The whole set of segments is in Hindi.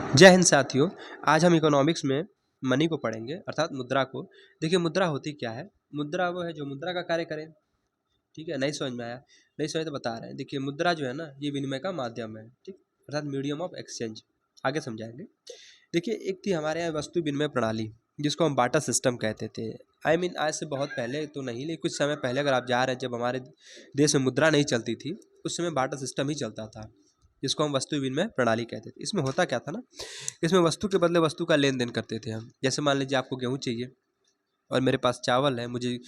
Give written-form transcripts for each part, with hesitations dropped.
जय हिंद साथियों। आज हम इकोनॉमिक्स में मनी को पढ़ेंगे अर्थात मुद्रा को। देखिए मुद्रा होती क्या है। मुद्रा वो है जो मुद्रा का कार्य करे। ठीक है, नहीं समझ में आया? नहीं समझ तो बता रहे हैं। देखिए मुद्रा जो है ना, ये विनिमय का माध्यम है, ठीक, अर्थात मीडियम ऑफ एक्सचेंज। आगे समझाएंगे। देखिए एक थी हमारे यहाँ वस्तु विनिमय प्रणाली, जिसको हम बाटा सिस्टम कहते थे। आज से बहुत पहले तो नहीं, लेकिन कुछ समय पहले अगर आप जा रहे हैं, जब हमारे देश में मुद्रा नहीं चलती थी, उस समय बाटा सिस्टम ही चलता था, जिसको हम वस्तु विनिमय प्रणाली कहते थे। इसमें होता क्या था ना, इसमें वस्तु के बदले वस्तु का लेन देन करते थे हम। जैसे मान लीजिए आपको गेहूँ चाहिए और मेरे पास चावल है, मुझे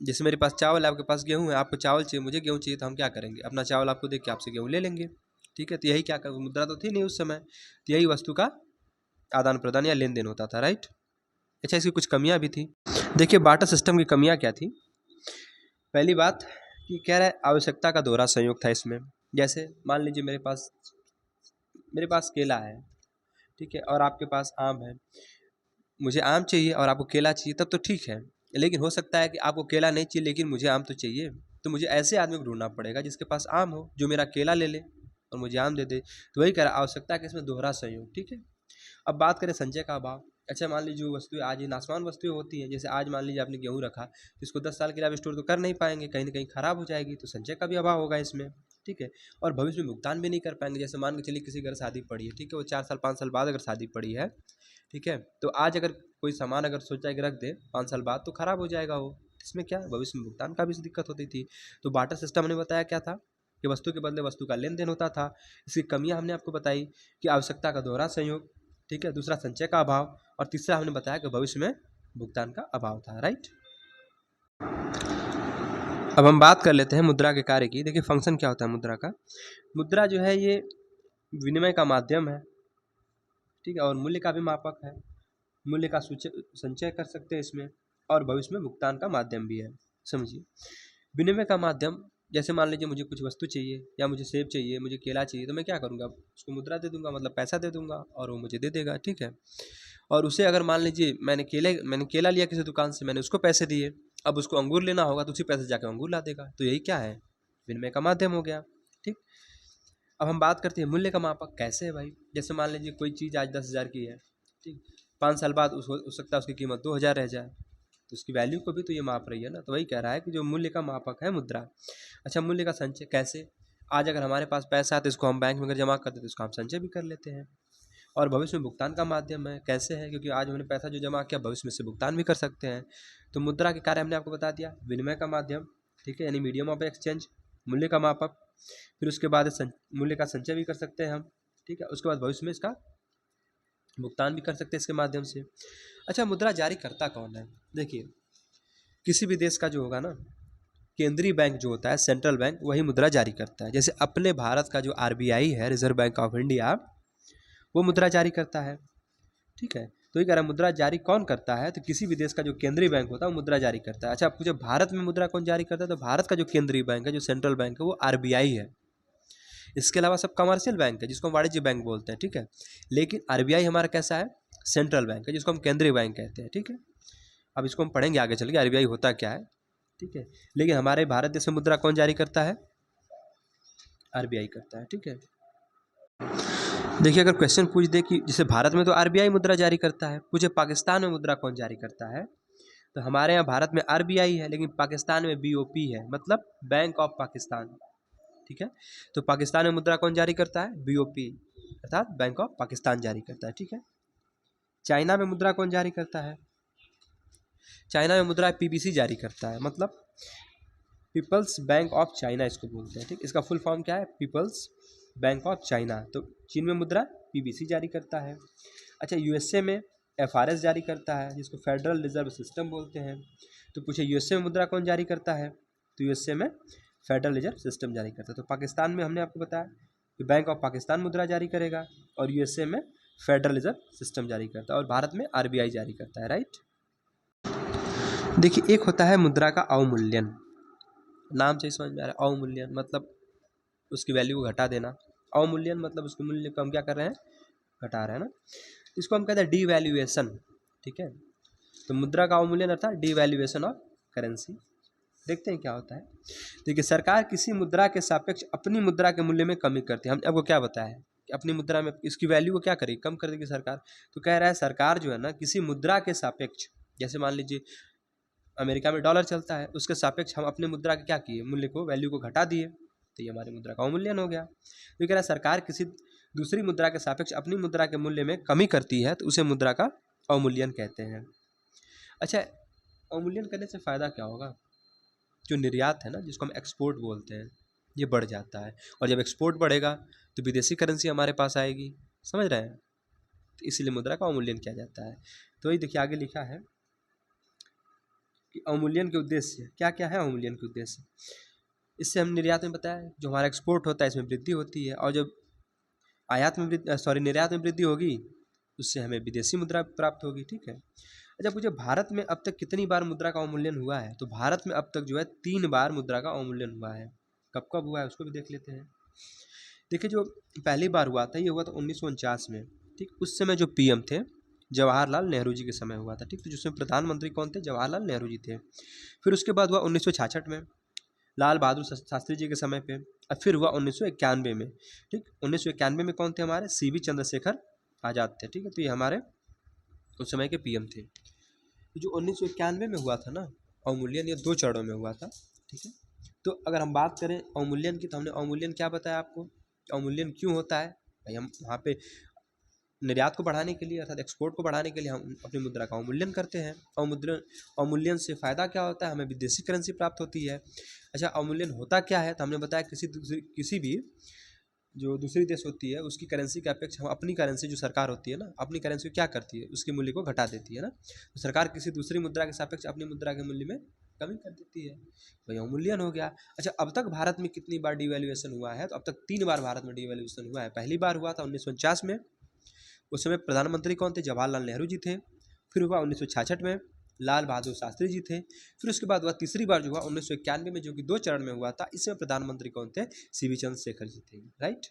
जैसे मेरे पास चावल है, आपके पास गेहूँ है, आपको चावल चाहिए, मुझे गेहूँ चाहिए, तो हम क्या करेंगे, अपना चावल आपको दे के आपसे गेहूँ ले लेंगे। ठीक है, तो यही क्या कर, मुद्रा तो थी नहीं उस समय, तो यही वस्तु का आदान प्रदान या लेन देन होता था, राइट। अच्छा, इसकी कुछ कमियां भी थी। देखिए बाटा सिस्टम की कमियां क्या थी। पहली बात कि कह रहा है आवश्यकता का दोहरा संयोग था इसमें। जैसे मान लीजिए मेरे पास केला है, ठीक है, और आपके पास आम है। मुझे आम चाहिए और आपको केला चाहिए, तब तो ठीक है। लेकिन हो सकता है कि आपको केला नहीं चाहिए लेकिन मुझे आम तो चाहिए, तो मुझे ऐसे आदमी को ढूंढना पड़ेगा जिसके पास आम हो, जो मेरा केला ले ले और मुझे आम दे दे। तो वही कह रहा आवश्यकता के इसमें दोहरा संयोग, ठीक है। अब बात करें संचय का अभाव। अच्छा, मान लीजिए जो वस्तुएं आज इन आसमान वस्तुएं होती हैं, जैसे आज मान लीजिए आपने गेहूँ रखा, तो इसको 10 साल के लिए आप स्टोर तो कर नहीं पाएंगे, कहीं ना कहीं खराब हो जाएगी, तो संचय का भी अभाव होगा इसमें, ठीक है। और भविष्य में भुगतान भी नहीं कर पाएंगे। जैसे मान के चलिए किसी घर शादी पड़ी है, ठीक है, वो 4 साल 5 साल बाद अगर शादी पड़ी है, ठीक है, तो आज अगर कोई सामान अगर सोचा है कि रख दे 5 साल बाद, तो खराब हो जाएगा वो। इसमें क्या भविष्य में भुगतान का भी दिक्कत होती थी। तो बाटर सिस्टम ने बताया क्या था कि वस्तु के बदले वस्तु का लेन देन होता था। इसकी कमियां हमने आपको बताई कि आवश्यकता का दोहरा संयोग, ठीक है, दूसरा संचय का अभाव, और तीसरा हमने बताया कि भविष्य में भुगतान का अभाव था, राइट। अब हम बात कर लेते हैं मुद्रा के कार्य की। देखिए फंक्शन क्या होता है मुद्रा का। मुद्रा जो है ये विनिमय का माध्यम है, ठीक है, और मूल्य का भी मापक है। मूल्य का संचय कर सकते हैं इसमें, और भविष्य में भुगतान का माध्यम भी है। समझिए विनिमय का माध्यम, जैसे मान लीजिए मुझे कुछ वस्तु चाहिए, या मुझे सेब चाहिए, मुझे केला चाहिए, तो मैं क्या करूँगा, उसको मुद्रा दे दूंगा, मतलब पैसा दे दूंगा और वो मुझे दे देगा, ठीक है। और उसे अगर मान लीजिए मैंने केला लिया किसी दुकान से, मैंने उसको पैसे दिए, अब उसको अंगूर लेना होगा तो उसी पैसे जाकर अंगूर ला देगा। तो यही क्या है, विनिमय का माध्यम हो गया, ठीक। अब हम बात करते हैं मूल्य का मापक कैसे है भाई। जैसे मान लीजिए कोई चीज़ आज 10,000 की है, ठीक, 5 साल बाद हो सकता है उसकी कीमत 2,000 रह जाए, तो उसकी वैल्यू को भी तो ये माप रही है ना। तो वही कह रहा है कि जो मूल्य का मापक है मुद्रा। अच्छा, मूल्य का संचय कैसे, आज अगर हमारे पास पैसा है तो इसको हम बैंक में अगर जमा कर देते तो इसको हम संचय भी कर लेते हैं। और भविष्य में भुगतान का माध्यम है, कैसे है, क्योंकि आज हमने पैसा जो जमा किया भविष्य में से भुगतान भी कर सकते हैं। तो मुद्रा के कार्य हमने आपको बता दिया, विनिमय का माध्यम, ठीक है, यानी मीडियम ऑफ एक्सचेंज, मूल्य का मापक, फिर उसके बाद मूल्य का संचय भी कर सकते हैं हम, ठीक है, उसके बाद भविष्य में इसका भुगतान भी कर सकते हैं इसके माध्यम से। अच्छा, मुद्रा जारी करता कौन है। देखिए किसी भी देश का जो होगा ना, केंद्रीय बैंक जो होता है, सेंट्रल बैंक, वही मुद्रा जारी करता है। जैसे अपने भारत का जो आरबीआई है, रिजर्व बैंक ऑफ इंडिया, वो मुद्रा जारी करता है, ठीक है। तो ये कह रहा है मुद्रा जारी कौन करता है, तो किसी भी देश का जो केंद्रीय बैंक होता है वो मुद्रा जारी करता है। अच्छा, आप पूछे भारत में मुद्रा कौन जारी करता है, तो भारत का जो केंद्रीय बैंक है, जो सेंट्रल बैंक है, वो आरबीआई है। इसके अलावा सब कमर्शियल बैंक है, जिसको हम वाणिज्य बैंक बोलते हैं, ठीक है। लेकिन आरबीआई हमारा कैसा है, सेंट्रल बैंक है, जिसको हम केंद्रीय बैंक कहते हैं, ठीक है। अब इसको हम पढ़ेंगे आगे चल के आरबीआई होता क्या है, ठीक है। लेकिन हमारे भारत देश में मुद्रा कौन जारी करता है, आरबीआई करता है, ठीक है। देखिए अगर क्वेश्चन पूछ दे कि जैसे भारत में तो आरबीआई मुद्रा जारी करता है, पूछे पाकिस्तान में मुद्रा कौन जारी करता है, तो हमारे यहाँ भारत में आरबीआई है, लेकिन पाकिस्तान में बीओपी है, मतलब बैंक ऑफ पाकिस्तान, ठीक है। तो पाकिस्तान में मुद्रा कौन जारी करता है, बीओपी, अर्थात बैंक ऑफ पाकिस्तान जारी करता है, ठीक है। चाइना में मुद्रा कौन जारी करता है, चाइना में मुद्रा पीबीसी जारी करता है, मतलब पीपल्स बैंक ऑफ चाइना इसको बोलते हैं, ठीक। इसका फुल फॉर्म क्या है, पीपल्स बैंक ऑफ चाइना। तो चीन में मुद्रा पीबीसी जारी करता है। अच्छा, यूएसए में एफआरएस जारी करता है, जिसको फेडरल रिजर्व सिस्टम बोलते हैं। तो पूछे यूएसए में मुद्रा कौन जारी करता है, तो यूएसए में फेडरल रिजर्व सिस्टम जारी करता है। तो पाकिस्तान में हमने आपको बताया कि बैंक ऑफ पाकिस्तान मुद्रा जारी करेगा, और यूएसए में फेडरल रिजर्व सिस्टम जारी करता है, और भारत में आरबीआई जारी करता है, राइट। देखिए एक होता है मुद्रा का अवमूल्यन, नाम से ही समझ में आ रहा है, अवमूल्यन मतलब उसकी वैल्यू को घटा देना। अवमूल्यन मतलब उसके मूल्य को हम क्या कर रहे हैं, घटा रहे हैं ना। इसको हम कहते हैं डीवैल्यूएशन, ठीक है। तो मुद्रा का अवमूल्यन अर्थात डीवैल्यूएशन ऑफ करेंसी। देखते हैं क्या होता है। देखिए सरकार किसी मुद्रा के सापेक्ष अपनी मुद्रा के मूल्य में कमी करती है। हमने आपको क्या बताया है कि अपनी मुद्रा में इसकी वैल्यू को क्या करेगी, कम कर देगी सरकार। तो कह रहा है सरकार जो है ना किसी मुद्रा के सापेक्ष, जैसे मान लीजिए अमेरिका में डॉलर चलता है, उसके सापेक्ष हम अपने मुद्रा के क्या किए, मूल्य को, वैल्यू को घटा दिए, तो ये हमारी मुद्रा का अवमूल्यन हो गया। तो कह रहा है सरकार किसी दूसरी मुद्रा के सापेक्ष अपनी मुद्रा के मूल्य में कमी करती है तो उसे मुद्रा का अवमूल्यन कहते हैं। अच्छा, अवमूल्यन करने से फ़ायदा क्या होगा, जो निर्यात है ना, जिसको हम एक्सपोर्ट बोलते हैं, ये बढ़ जाता है, और जब एक्सपोर्ट बढ़ेगा तो विदेशी करेंसी हमारे पास आएगी, समझ रहे हैं, तो इसीलिए मुद्रा का अवमूल्यन किया जाता है। तो ये देखिए आगे लिखा है कि अवमूल्यन के उद्देश्य क्या क्या है। अवमूल्यन के उद्देश्य, इससे हम निर्यात में बताया जो हमारा एक्सपोर्ट होता है इसमें वृद्धि होती है, और जब निर्यात में वृद्धि होगी उससे हमें विदेशी मुद्रा प्राप्त होगी, ठीक है। अच्छा, पूछे भारत में अब तक कितनी बार मुद्रा का अवमूल्यन हुआ है, तो भारत में अब तक जो है 3 बार मुद्रा का अवमूल्यन हुआ है। कब कब हुआ है उसको भी देख लेते हैं। देखिए जो पहली बार हुआ था ये हुआ था 1949 में, ठीक। उस समय जो पीएम थे जवाहरलाल नेहरू जी के समय हुआ था, ठीक। तो जिसमें प्रधानमंत्री कौन थे, जवाहरलाल नेहरू जी थे। फिर उसके बाद हुआ 1966 में लाल बहादुर शास्त्री जी के समय पे, और फिर हुआ 1991 में, ठीक। 1991 में कौन थे हमारे, सीवी चंद्रशेखर आज़ाद थे, ठीक है। तो ये हमारे उस समय के पीएम थे। जो 1991 में हुआ था ना अवमूल्यन, ये 2 चरणों में हुआ था, ठीक है। तो अगर हम बात करें अवमूल्यन की, तो हमने अवमूल्यन क्या बताया आपको, अवमूल्यन क्यों होता है भाई, हम वहाँ पे निर्यात को बढ़ाने के लिए अर्थात एक्सपोर्ट को बढ़ाने के लिए हम अपनी मुद्रा का अवमूल्यन करते हैं। अवमूल्यन से फ़ायदा क्या होता है, हमें विदेशी करेंसी प्राप्त होती है। अच्छा, अवमूल्यन होता क्या है, तो हमने बताया किसी भी जो दूसरी देश होती है उसकी करेंसी के अपेक्ष हम अपनी करेंसी, जो सरकार होती है ना, अपनी करेंसी को क्या करती है, उसके मूल्य को घटा देती है ना। तो सरकार किसी दूसरी मुद्रा के सापेक्ष अपनी मुद्रा के मूल्य में कमी कर देती है, तो अवमूल्यन हो गया। अच्छा, अब तक भारत में कितनी बार डिवैल्यूएशन हुआ है, तो अब तक 3 बार भारत में डिवैल्यूएशन हुआ है। पहली बार हुआ था 1949 में, उस समय प्रधानमंत्री कौन थे, जवाहरलाल नेहरू जी थे। फिर हुआ 1966 में, लाल बहादुर शास्त्री जी थे। फिर उसके बाद हुआ तीसरी बार जो हुआ 1991 में, जो कि 2 चरण में हुआ था। इसमें प्रधानमंत्री कौन थे, सीवी चंद्रशेखर जी थे, राइट।